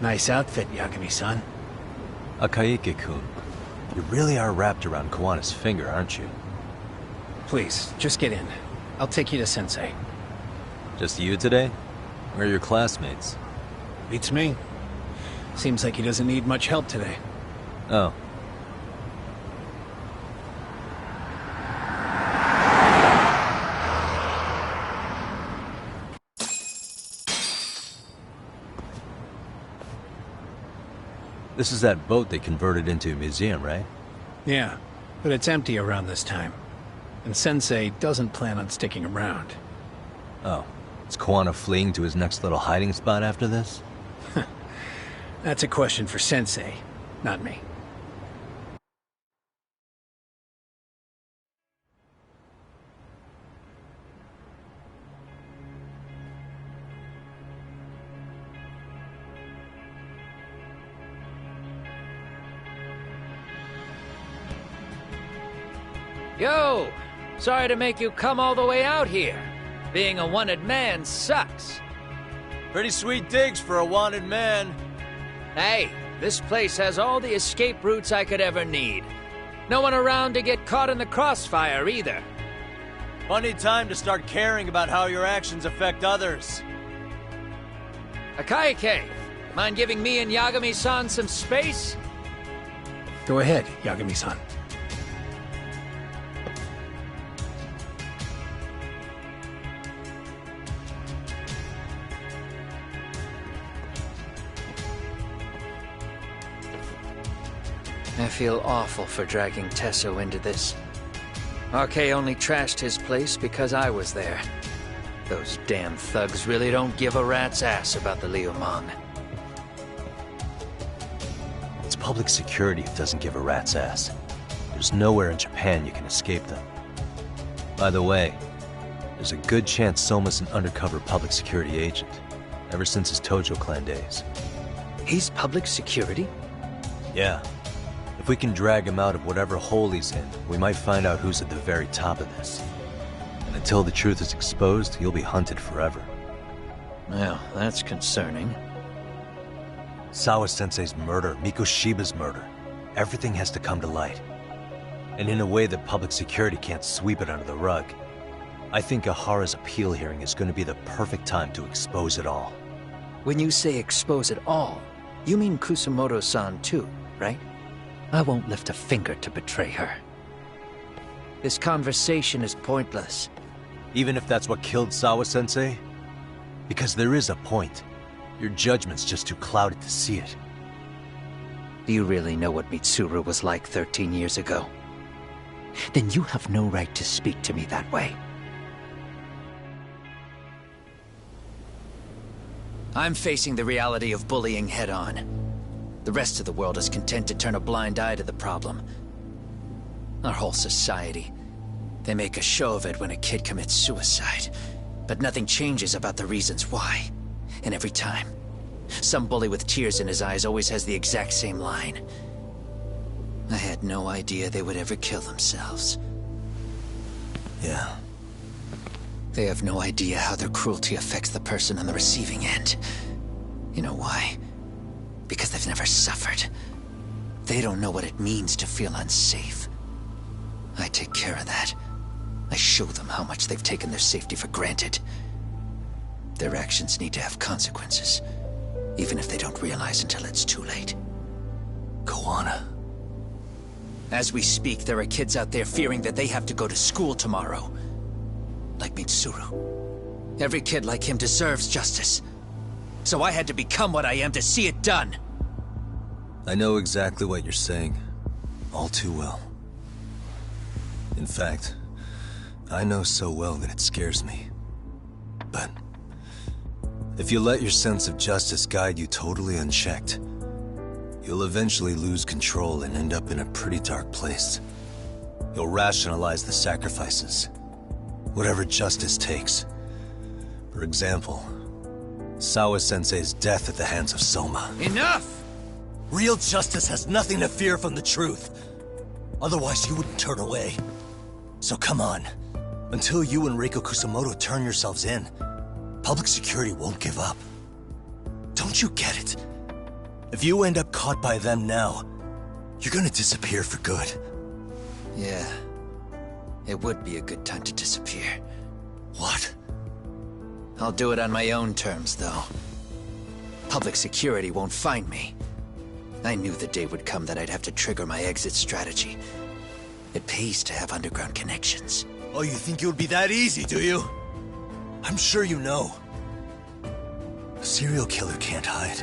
Nice outfit, Yagami-san. Akaike-kun, you really are wrapped around Kawana's finger, aren't you? Please, just get in. I'll take you to Sensei. Just you today? Where are your classmates? Beats me. Seems like he doesn't need much help today. Oh. This is that boat they converted into a museum, right? Yeah, but it's empty around this time. And Sensei doesn't plan on sticking around. Oh. Is Kawana fleeing to his next little hiding spot after this? That's a question for Sensei, not me. Yo! Sorry to make you come all the way out here. Being a wanted man sucks. Pretty sweet digs for a wanted man. Hey, this place has all the escape routes I could ever need. No one around to get caught in the crossfire either. Funny time to start caring about how your actions affect others. Akaike, mind giving me and Yagami-san some space? Go ahead, Yagami-san. I feel awful for dragging Tesso into this. RK only trashed his place because I was there. Those damn thugs really don't give a rat's ass about the Liumang. It's public security who doesn't give a rat's ass. There's nowhere in Japan you can escape them. By the way, there's a good chance Soma's an undercover public security agent, ever since his Tojo clan days. He's public security? Yeah. If we can drag him out of whatever hole he's in, we might find out who's at the very top of this. And until the truth is exposed, he'll be hunted forever. Well, that's concerning. Sawa-sensei's murder, Mikoshiba's murder. Everything has to come to light. And in a way that public security can't sweep it under the rug. I think Ahara's appeal hearing is going to be the perfect time to expose it all. When you say expose it all, you mean Kusumoto-san too, right? I won't lift a finger to betray her. This conversation is pointless. Even if that's what killed Sawa-sensei? Because there is a point. Your judgment's just too clouded to see it. Do you really know what Mitsuru was like 13 years ago? Then you have no right to speak to me that way. I'm facing the reality of bullying head-on. The rest of the world is content to turn a blind eye to the problem. Our whole society. They make a show of it when a kid commits suicide. But nothing changes about the reasons why. And every time, some bully with tears in his eyes always has the exact same line. I had no idea they would ever kill themselves. Yeah. They have no idea how their cruelty affects the person on the receiving end. You know why? Because they've never suffered. They don't know what it means to feel unsafe. I take care of that. I show them how much they've taken their safety for granted. Their actions need to have consequences, even if they don't realize until it's too late. Kawana. As we speak, there are kids out there fearing that they have to go to school tomorrow. Like Mitsuru. Every kid like him deserves justice. So I had to become what I am to see it done. I know exactly what you're saying. All too well. In fact, I know so well that it scares me. But if you let your sense of justice guide you totally unchecked, you'll eventually lose control and end up in a pretty dark place. You'll rationalize the sacrifices, whatever justice takes. For example, Sawa-sensei's death at the hands of Soma. Enough! Real justice has nothing to fear from the truth. Otherwise, you wouldn't turn away. So come on. Until you and Reiko Kusumoto turn yourselves in, public security won't give up. Don't you get it? If you end up caught by them now, you're gonna disappear for good. Yeah. It would be a good time to disappear. What? I'll do it on my own terms, though. Public security won't find me. I knew the day would come that I'd have to trigger my exit strategy. It pays to have underground connections. Oh, you think it would be that easy, do you? I'm sure you know. A serial killer can't hide.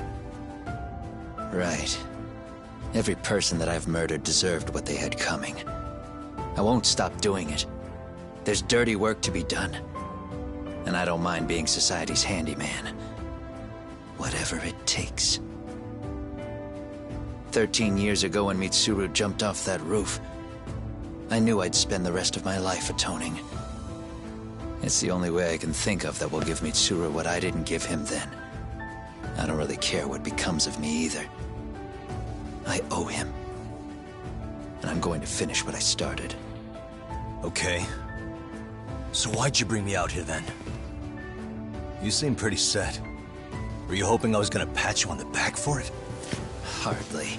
Right. Every person that I've murdered deserved what they had coming. I won't stop doing it. There's dirty work to be done. And I don't mind being society's handyman. Whatever it takes. 13 years ago when Mitsuru jumped off that roof, I knew I'd spend the rest of my life atoning. It's the only way I can think of that will give Mitsuru what I didn't give him then. I don't really care what becomes of me either. I owe him. And I'm going to finish what I started. Okay. So why'd you bring me out here then? You seem pretty set. Were you hoping I was gonna pat you on the back for it? Hardly.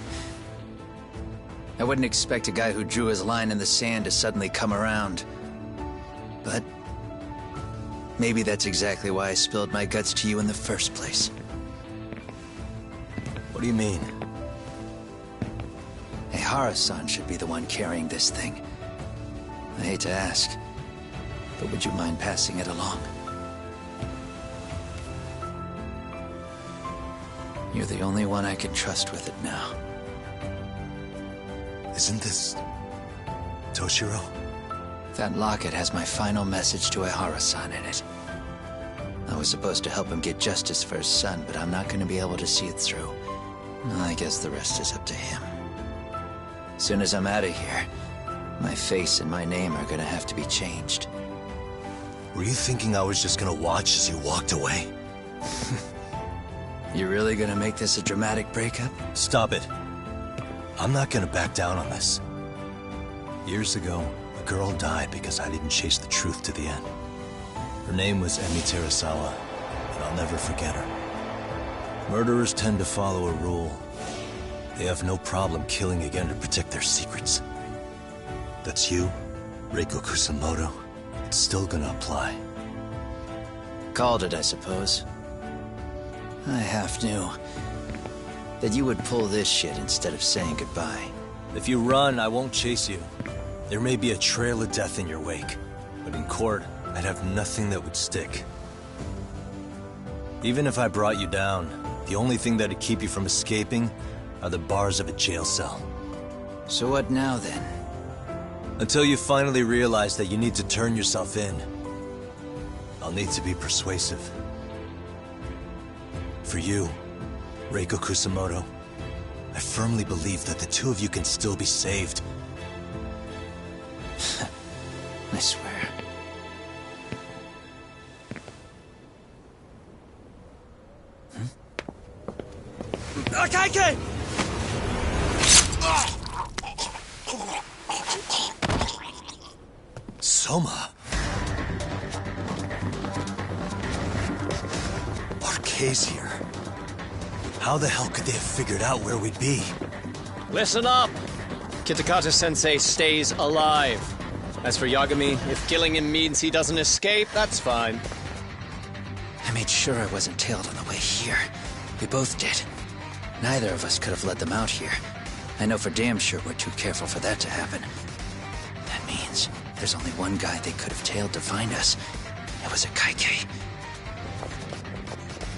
I wouldn't expect a guy who drew his line in the sand to suddenly come around. But maybe that's exactly why I spilled my guts to you in the first place. What do you mean? Ehara-san should be the one carrying this thing. I hate to ask, but would you mind passing it along? You're the only one I can trust with it now. Isn't this Toshiro? That locket has my final message to Ehara-san in it. I was supposed to help him get justice for his son, but I'm not going to be able to see it through. I guess the rest is up to him. Soon as I'm out of here, my face and my name are going to have to be changed. Were you thinking I was just gonna watch as you walked away? You really gonna make this a dramatic breakup? Stop it. I'm not gonna back down on this. Years ago, a girl died because I didn't chase the truth to the end. Her name was Emi Terasawa, and I'll never forget her. Murderers tend to follow a rule. They have no problem killing again to protect their secrets. That's you, Reiko Kusamoto. It's still gonna apply. Called it, I suppose. I half knew that you would pull this shit instead of saying goodbye. If you run, I won't chase you. There may be a trail of death in your wake, but in court, I'd have nothing that would stick. Even if I brought you down, the only thing that'd keep you from escaping are the bars of a jail cell. So what now, then? Until you finally realize that you need to turn yourself in, I'll need to be persuasive. For you, Reiko Kusamoto, I firmly believe that the two of you can still be saved. I swear. Akaike! Soma! RK's here. How the hell could they have figured out where we'd be? Listen up! Kitakata-sensei stays alive. As for Yagami, if killing him means he doesn't escape, that's fine. I made sure I wasn't tailed on the way here. We both did. Neither of us could have let them out here. I know for damn sure we're too careful for that to happen. That means there's only one guy they could have tailed to find us. It was a Kaike.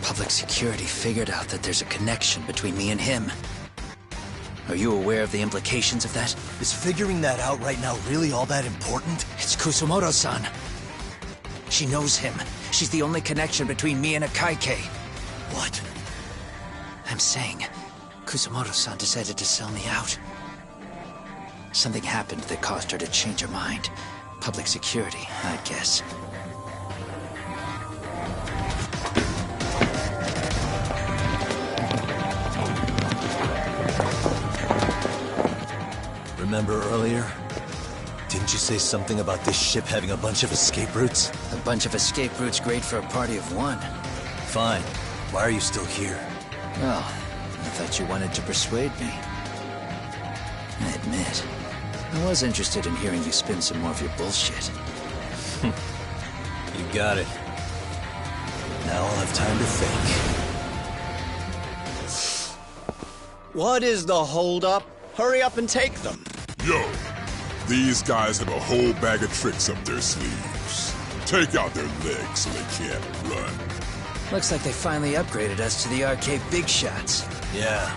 Public security figured out that there's a connection between me and him. Are you aware of the implications of that? Is figuring that out right now really all that important? It's Kusamoto-san. She knows him. She's the only connection between me and a Kaike. What? I'm saying, Kusamoto-san decided to sell me out. Something happened that caused her to change her mind. Public security, I'd guess. Remember earlier? Didn't you say something about this ship having a bunch of escape routes? A bunch of escape routes great for a party of one. Fine. Why are you still here? Well, I thought you wanted to persuade me. I admit, I was interested in hearing you spin some more of your bullshit. You got it. Now I'll have time to think. What is the holdup? Hurry up and take them. Yo, these guys have a whole bag of tricks up their sleeves. Take out their legs so they can't run. Looks like they finally upgraded us to the arcade big shots. Yeah.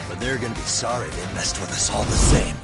But they're gonna be sorry they messed with us all the same.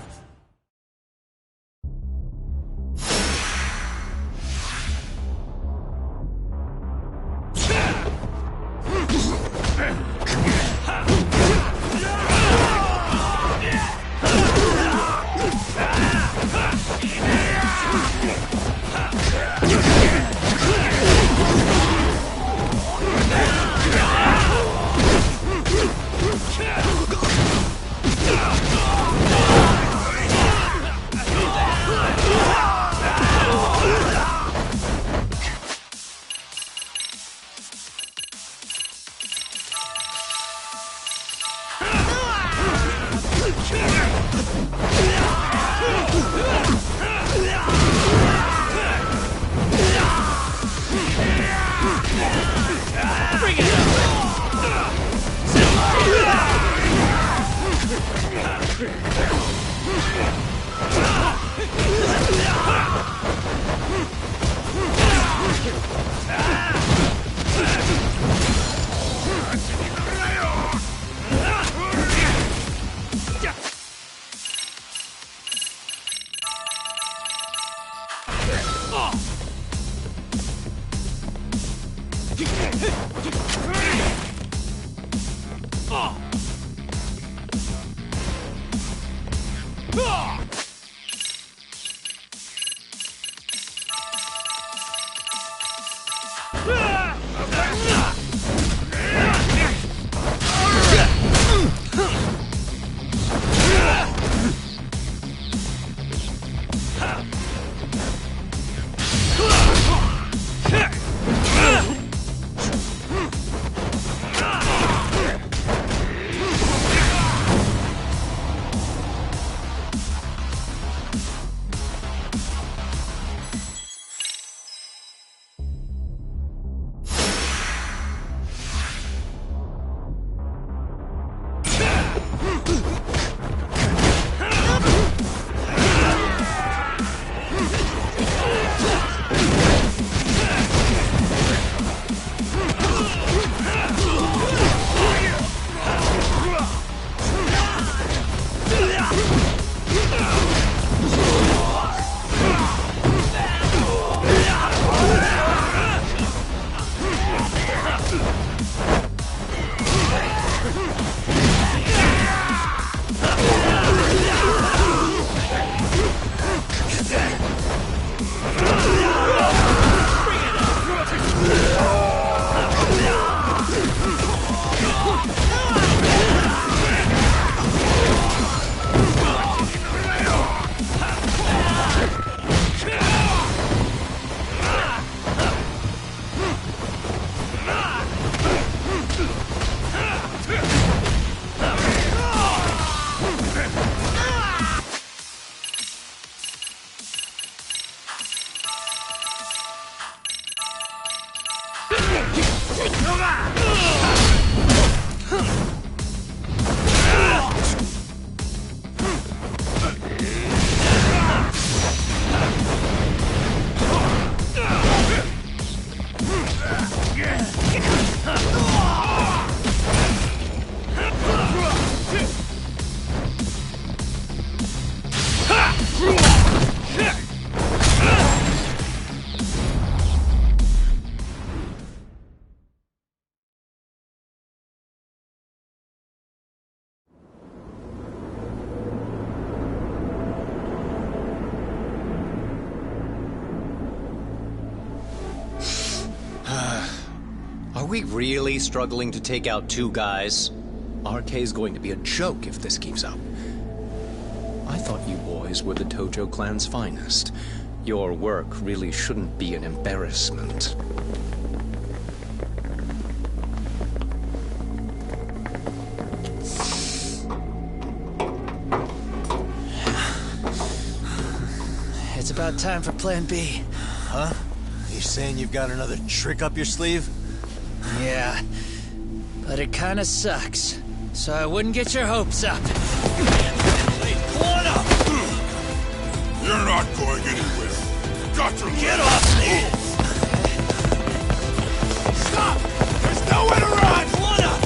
Are we really struggling to take out two guys? RK's going to be a joke if this keeps up. I thought you boys were the Tojo clan's finest. Your work really shouldn't be an embarrassment. about time for Plan B. Huh? You saying you've got another trick up your sleeve? Yeah, but it kinda sucks. So I wouldn't get your hopes up. One up! You're not going anywhere. Got to Get off me! Stop! There's nowhere to run! One up!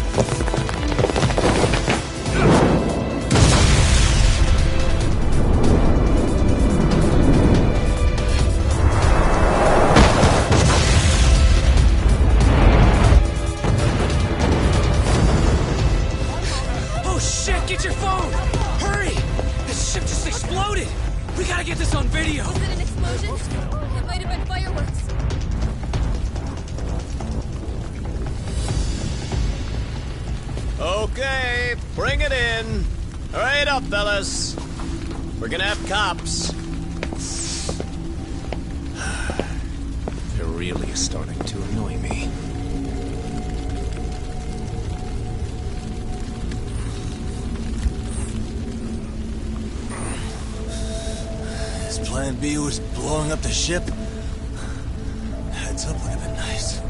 Oh shit, get your phone! Hurry! This ship just exploded! We gotta get this on video! Was it an explosion? It might have been fireworks. Okay, bring it in. Hurry it up, fellas. We're gonna have cops. They're really starting to annoy me. His plan B was blowing up the ship. Heads up would have been nice.